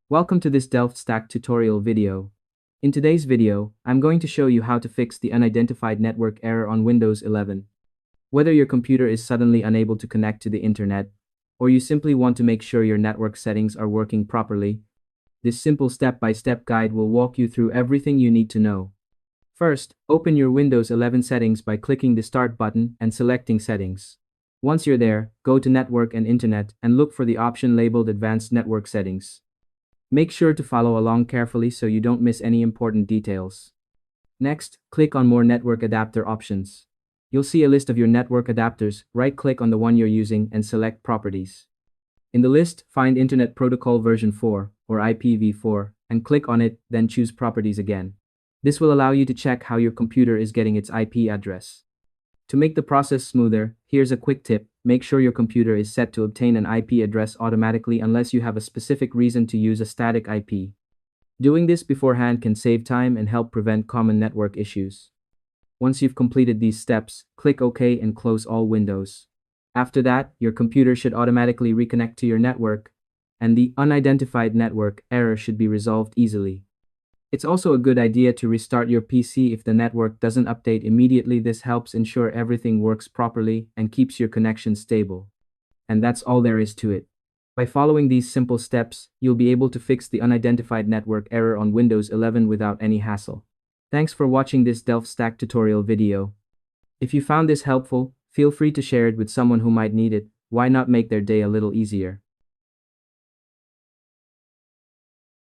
Welcome to this DelftStack tutorial video. In today's video, I'm going to show you how to fix the unidentified network error on Windows 11. Whether your computer is suddenly unable to connect to the internet, or you simply want to make sure your network settings are working properly, this simple step-by-step guide will walk you through everything you need to know. First, open your Windows 11 settings by clicking the Start button and selecting Settings. Once you're there, go to Network and Internet and look for the option labeled Advanced Network Settings. Make sure to follow along carefully so you don't miss any important details. Next, click on More Network Adapter Options. You'll see a list of your network adapters. Right-click on the one you're using and select Properties. In the list, find Internet Protocol version 4, or IPv4, and click on it, then choose Properties again. This will allow you to check how your computer is getting its IP address. To make the process smoother, here's a quick tip. Make sure your computer is set to obtain an IP address automatically unless you have a specific reason to use a static IP. Doing this beforehand can save time and help prevent common network issues. Once you've completed these steps, click OK and close all windows. After that, your computer should automatically reconnect to your network, and the unidentified network error should be resolved easily. It's also a good idea to restart your PC if the network doesn't update immediately. This helps ensure everything works properly and keeps your connection stable. And that's all there is to it. By following these simple steps, you'll be able to fix the unidentified network error on Windows 11 without any hassle. Thanks for watching this DelftStack tutorial video. If you found this helpful, feel free to share it with someone who might need it. Why not make their day a little easier?